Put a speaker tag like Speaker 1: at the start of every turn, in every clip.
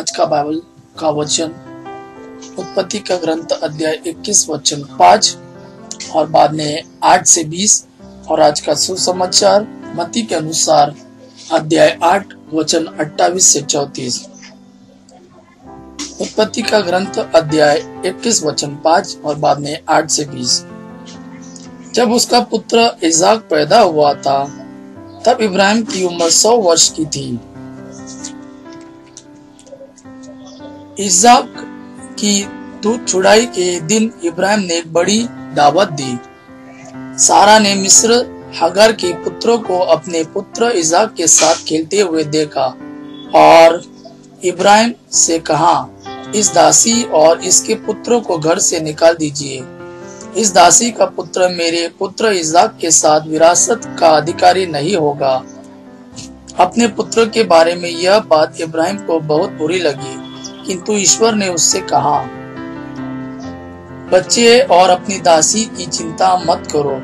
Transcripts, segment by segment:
Speaker 1: आज का बाइबल का वचन उत्पत्ति का ग्रंथ अध्याय 21 वचन 5 और बाद में 8 से 20 और आज का सुसमाचार मत्ती के अनुसार अध्याय 8 वचन 28 से 34। उत्पत्ति का ग्रंथ अध्याय 21 वचन 5 और बाद में 8 से 20। जब उसका पुत्र इसाक पैदा हुआ था तब इब्राहिम की उम्र 100 वर्ष की थी। इसाक की दूध छुड़ाई के दिन इब्राहिम ने एक बड़ी दावत दी। सारा ने मिस्र हगर के पुत्रों को अपने पुत्र इसाक के साथ खेलते हुए देखा और इब्राहिम से कहा, इस दासी और इसके पुत्रों को घर से निकाल दीजिए। इस दासी का पुत्र मेरे पुत्र इसाक के साथ विरासत का अधिकारी नहीं होगा। अपने पुत्र के बारे में यह बात इब्राहिम को बहुत बुरी लगी, किंतु ईश्वर ने उससे कहा, बच्चे और अपनी दासी की चिंता मत करो,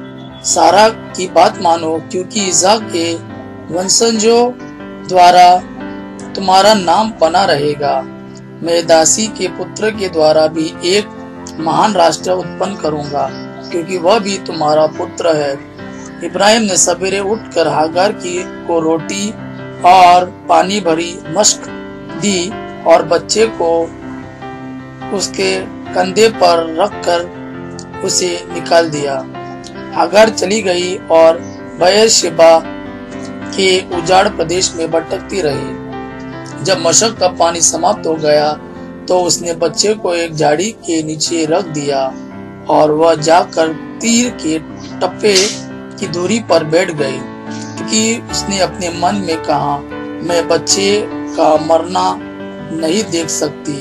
Speaker 1: सारा की बात मानो, क्योंकि इसाक के वंशजों द्वारा तुम्हारा नाम बना रहेगा। मैं दासी के पुत्र के द्वारा भी एक महान राष्ट्र उत्पन्न करूंगा, क्योंकि वह भी तुम्हारा पुत्र है। इब्राहिम ने सवेरे उठकर हागार को रोटी और पानी भरी मशक दी और बच्चे को उसके कंधे पर रखकर उसे निकाल दिया। हागार चली गई और बेएरशेबा के उजाड़ प्रदेश में भटकती रही। जब मशक का पानी समाप्त हो गया तो उसने बच्चे को एक झाड़ी के नीचे रख दिया और वह जाकर तीर के टप्पे की दूरी पर बैठ गई, क्योंकि उसने अपने मन में कहा, मैं बच्चे का मरना नहीं देख सकती।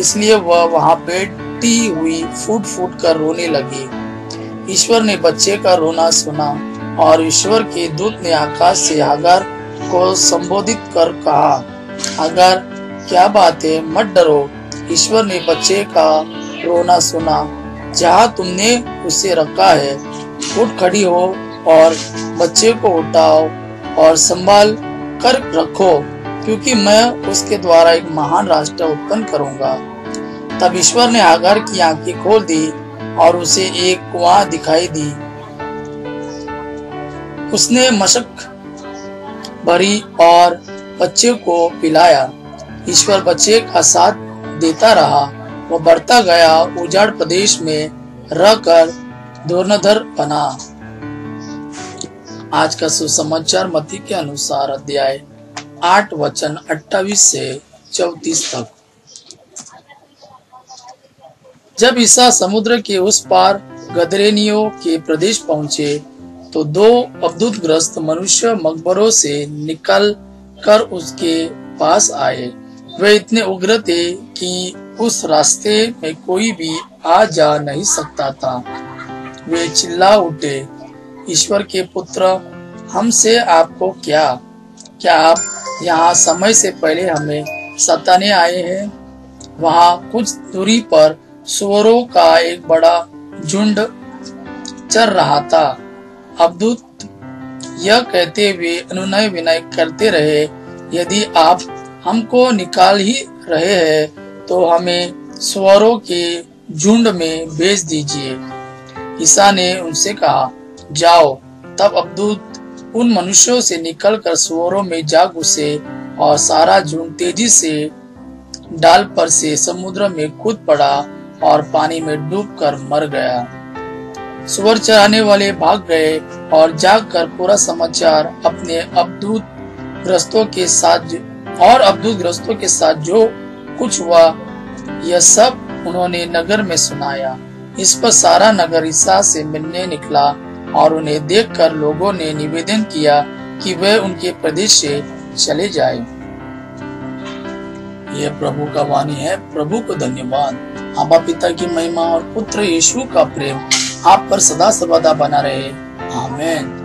Speaker 1: इसलिए वह वहां बैठी हुई फूट फूट कर रोने लगी। ईश्वर ने बच्चे का रोना सुना और ईश्वर के दूत ने आकाश से हागार को संबोधित कर कहा, हागार क्या बात है, मत डरो। ईश्वर ने बच्चे का रोना सुना, जहाँ तुमने उसे रखा है उठ खड़ी हो और बच्चे को उठाओ और संभाल कर रखो, क्योंकि मैं उसके द्वारा एक महान राष्ट्र उत्पन्न करूंगा। तब ईश्वर ने हागार की आंखें खोल दी और उसे एक कुआं दिखाई दी। उसने मशक भरी और बच्चे को पिलाया। ईश्वर बच्चे का साथ देता रहा। वो बढ़ता गया, उजाड़ प्रदेश में रहकर धुरंधर बना। आज का सुसमाचार मत्ती के अनुसार अध्याय 8 वचन 28 से 34 तक। जब ईसा समुद्र के उस पार गदरेनियों के प्रदेश पहुंचे तो 2 अब्दुतग्रस्त मनुष्य मकबरों से निकल कर उसके पास आए। वे इतने उग्र थे कि उस रास्ते में कोई भी आ जा नहीं सकता था। वे चिल्ला उठे, ईश्वर के पुत्र, हमसे आपको क्या आप यहाँ समय से पहले हमें सताने आए हैं? वहाँ कुछ दूरी पर सुअरों का एक बड़ा झुंड चर रहा था। अब्दूत यह कहते हुए अनुनय विनय करते रहे, यदि आप हमको निकाल ही रहे हैं तो हमें सुअरों के झुंड में भेज दीजिए। ईसा ने उनसे कहा, जाओ। तब अब्दूत उन मनुष्यों से निकलकर सुअरों में जा घुसे और सारा झुंड तेजी से डाल पर से समुद्र में कूद पड़ा और पानी में डूबकर मर गया। सुअर चराने वाले भाग गए और जाकर पूरा समाचार अपने अब्दूतग्रस्तों के साथ जो कुछ हुआ यह सब उन्होंने नगर में सुनाया। इस पर सारा नगर ईसा से मिलने निकला और उन्हें देखकर लोगों ने निवेदन किया कि वे उनके प्रदेश से चले जाएं। यह प्रभु का वाणी है। प्रभु को धन्यवाद। आबा पिता की महिमा और पुत्र यीशु का प्रेम आप पर सदा सर्वदा बना रहे। आमीन।